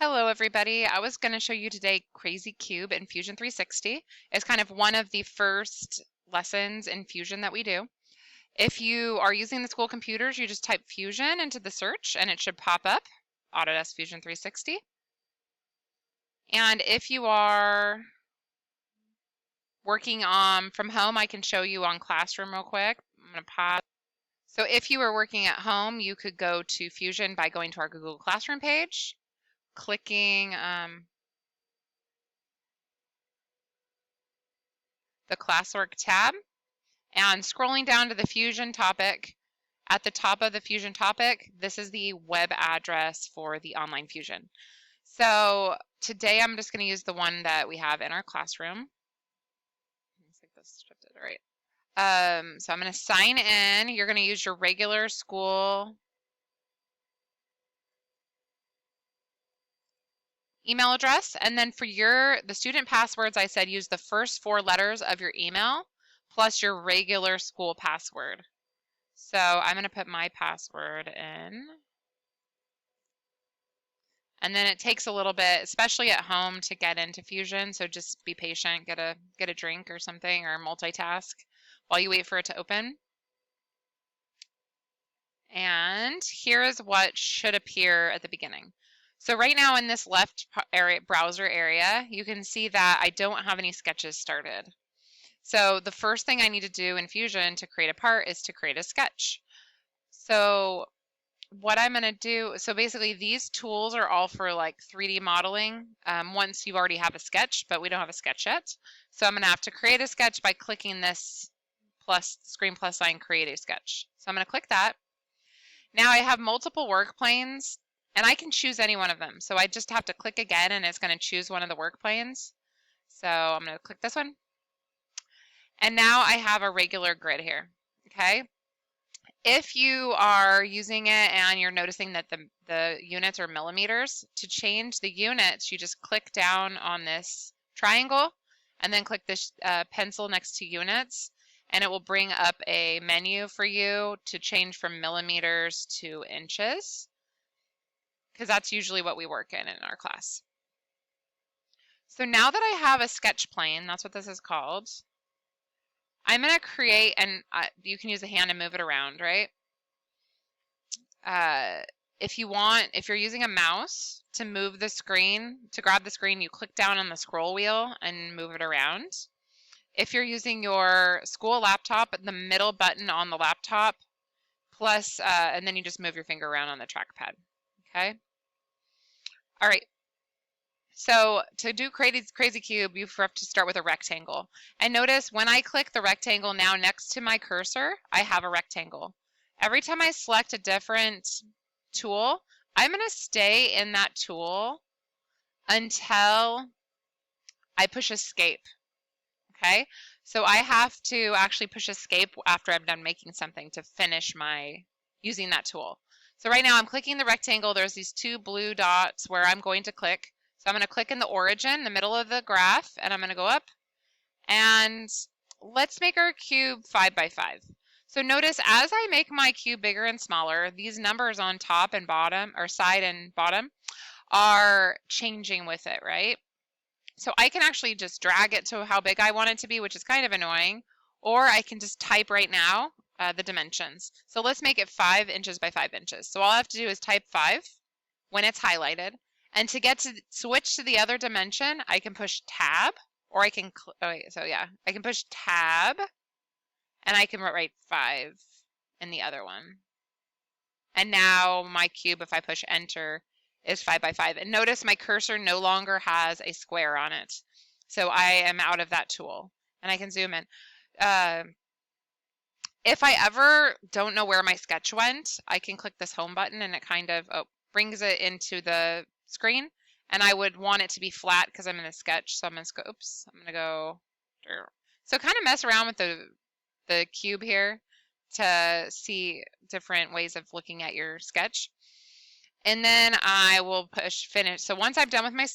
Hello everybody. I was going to show you today Crazy Cube in Fusion 360. It's kind of one of the first lessons in Fusion that we do. If you are using the school computers, you just type Fusion into the search and it should pop up, Autodesk Fusion 360. And if you are working from home, I can show you on Classroom real quick. I'm going to pause. So if you were working at home, you could go to Fusion by going to our Google Classroom page, clicking the classwork tab and scrolling down to the Fusion topic. At the top of the Fusion topic, this is the web address for the online Fusion. So today I'm just going to use the one that we have in our classroom. Looks like this shifted, all right. So I'm going to sign in. You're going to use your regular school email address, and then for the student passwords, I said use the first 4 letters of your email plus your regular school password. So I'm going to put my password in. And then it takes a little bit, especially at home, to get into Fusion, so just be patient, get a drink or something, or multitask while you wait for it to open. And here is what should appear at the beginning. So right now in this left browser area, you can see that I don't have any sketches started. So the first thing I need to do in Fusion to create a part is to create a sketch. So what I'm going to do, so basically these tools are all for like 3D modeling once you already have a sketch, but we don't have a sketch yet. So I'm going to have to create a sketch by clicking this screen plus sign, create a sketch. So I'm going to click that. Now I have multiple work planes and I can choose any one of them. So I just have to click again and it's going to choose one of the work planes. So I'm going to click this one. And now I have a regular grid here, okay? If you are using it and you're noticing that the units are millimeters, to change the units, you just click down on this triangle and then click this pencil next to units, and it will bring up a menu for you to change from millimeters to inches, because that's usually what we work in our class. So now that I have a sketch plane, that's what this is called, I'm going to create, and you can use a hand to move it around, right? If you're using a mouse to move the screen, to grab the screen, you click down on the scroll wheel and move it around. If you're using your school laptop, the middle button on the laptop, plus, and then you just move your finger around on the trackpad, okay? All right. So to do Crazy Cube, you have to start with a rectangle. And notice when I click the rectangle now next to my cursor, I have a rectangle. Every time I select a different tool, I'm going to stay in that tool until I push escape, okay? So I have to actually push escape after I'm done making something to finish using that tool. So right now I'm clicking the rectangle. There's these 2 blue dots where I'm going to click. So I'm going to click in the origin, the middle of the graph, and I'm going to go up. And let's make our cube 5 by 5. So notice as I make my cube bigger and smaller, these numbers on top and bottom, or side and bottom, are changing with it, right? So I can actually just drag it to how big I want it to be, which is kind of annoying, or I can just type right now the dimensions. So let's make it 5 inches by 5 inches. So all I have to do is type 5 when it's highlighted. And to switch to the other dimension, I can push tab, or I can, I can push tab, and I can write 5 in the other one. And now my cube, if I push enter, is 5 by 5. And notice my cursor no longer has a square on it. So I am out of that tool. And I can zoom in. If I ever don't know where my sketch went, I can click this home button and it kind of brings it into the screen. And I would want it to be flat because I'm in a sketch. So I'm going to go, oops, I'm going to go. So kind of mess around with the cube here to see different ways of looking at your sketch. And then I will push finish. So once I'm done with my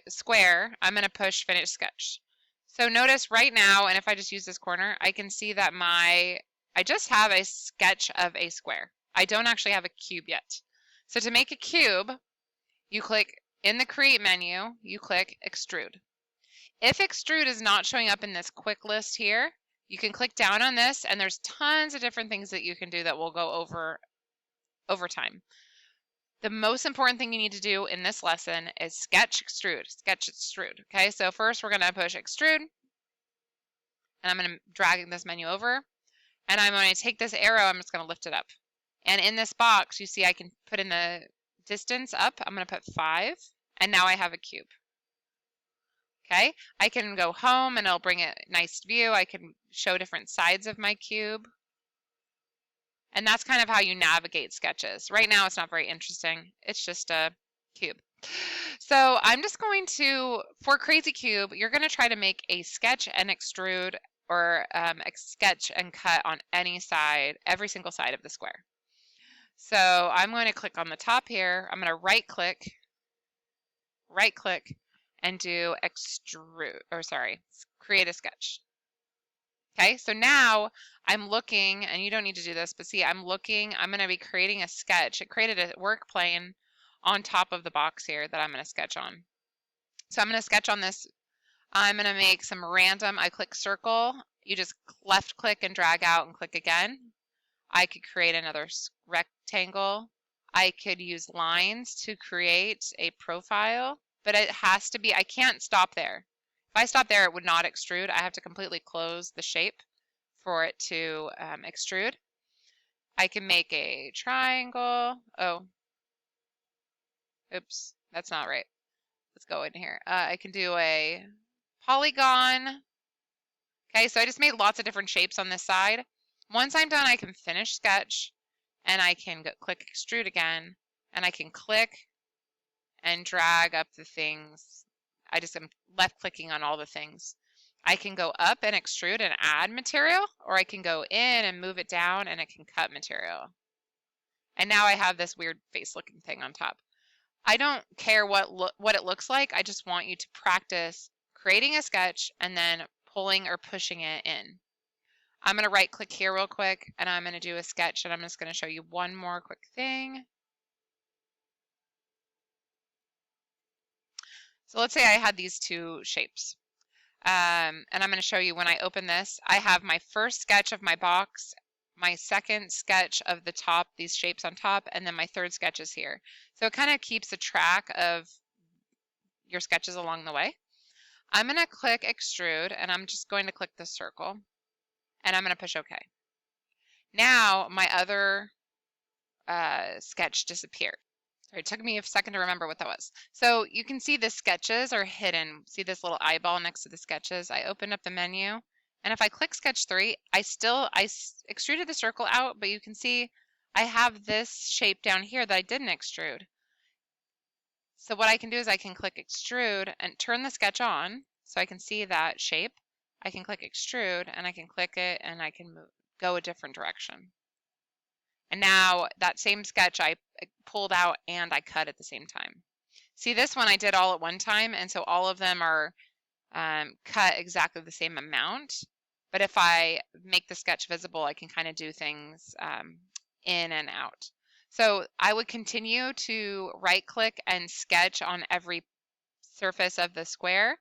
square, I'm going to push finish sketch. So notice right now, and if I just use this corner, I can see that I just have a sketch of a square. I don't actually have a cube yet. So to make a cube, you click In the Create menu, you click Extrude. If Extrude is not showing up in this quick list here, you can click down on this, and there's tons of different things that you can do that we'll go over time. The most important thing you need to do in this lesson is sketch, extrude, sketch, extrude. Okay, so first we're going to push Extrude, and I'm going to drag this menu over, and I'm going to take this arrow, I'm just going to lift it up. And in this box, you see I can put in the distance up. I'm going to put 5, and now I have a cube. Okay, I can go home and it'll bring a nice view. I can show different sides of my cube. And that's kind of how you navigate sketches. Right now it's not very interesting. It's just a cube. So I'm just going to, for Crazy Cube, you're going to try to make a sketch and extrude, or a sketch and cut on any side, every single side of the square. So I'm going to click on the top here. I'm going to right click, and do extrude, or sorry, create a sketch. Okay, so now I'm looking, and you don't need to do this, but see, I'm looking, I'm going to be creating a sketch. It created a work plane on top of the box here that I'm going to sketch on. So I'm going to sketch on this. I'm going to make some random, I click circle, you just left click and drag out and click again. I could create another rectangle. I could use lines to create a profile, but it has to be, I can't stop there. If I stop there, it would not extrude. I have to completely close the shape for it to extrude. I can make a triangle. Oh, oops, that's not right. Let's go in here. I can do a polygon. Okay, so I just made lots of different shapes on this side. Once I'm done, I can finish sketch, and I can click extrude again, and I can click and drag up the things. I just am left clicking on all the things. I can go up and extrude and add material, or I can go in and move it down and it can cut material. And now I have this weird face looking thing on top. I don't care what it looks like. I just want you to practice creating a sketch and then pulling or pushing it in. I'm going to right click here real quick, and I'm going to do a sketch, and I'm just going to show you one more quick thing. So let's say I had these two shapes. And I'm going to show you when I open this, I have my first sketch of my box, my second sketch of the top, these shapes on top, and then my third sketch is here. So it kind of keeps a track of your sketches along the way. I'm going to click extrude, and I'm just going to click the circle, and I'm going to push OK. Now my other sketch disappeared. It took me a second to remember what that was. So you can see the sketches are hidden. See this little eyeball next to the sketches? I opened up the menu, and if I click sketch 3, I extruded the circle out, but you can see I have this shape down here that I didn't extrude. So what I can do is I can click extrude and turn the sketch on so I can see that shape. I can click extrude, and I can click it, and I can go a different direction. And now that same sketch I pulled out and I cut at the same time. See, this one I did all at one time, and so all of them are cut exactly the same amount. But if I make the sketch visible, I can kind of do things in and out. So I would continue to right click and sketch on every surface of the square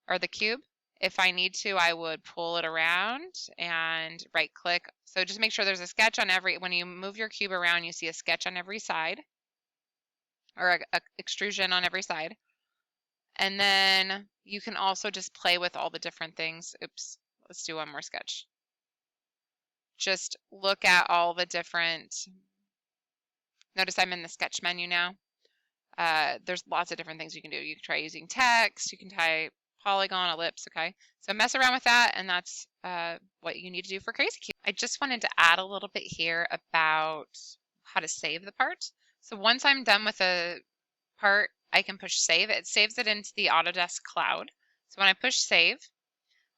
or the cube. If I need to, I would pull it around and right click. So just make sure there's a sketch on every, when you move your cube around, you see a sketch on every side, or a extrusion on every side. And then you can also just play with all the different things. Oops, let's do one more sketch. Just look at all the different, notice I'm in the sketch menu now. There's lots of different things you can do. You can try using text, you can type polygon, ellipse, okay? So mess around with that, and that's what you need to do for Crazy Cube. I just wanted to add a little bit here about how to save the part. So once I'm done with a part, I can push save. It saves it into the Autodesk cloud. So when I push save,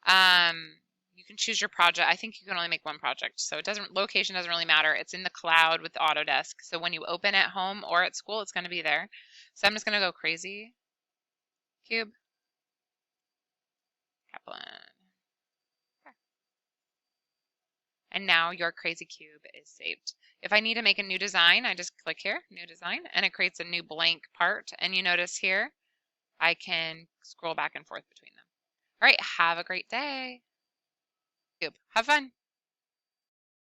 you can choose your project. I think you can only make one project, so location doesn't really matter. It's in the cloud with Autodesk. So when you open at home or at school, it's going to be there. So I'm just going to go Crazy Cube. Kaplan. Okay. And now your crazy cube is saved. If I need to make a new design, I just click here, new design, and it creates a new blank part. And you notice here, I can scroll back and forth between them. All right, have a great day. Have fun.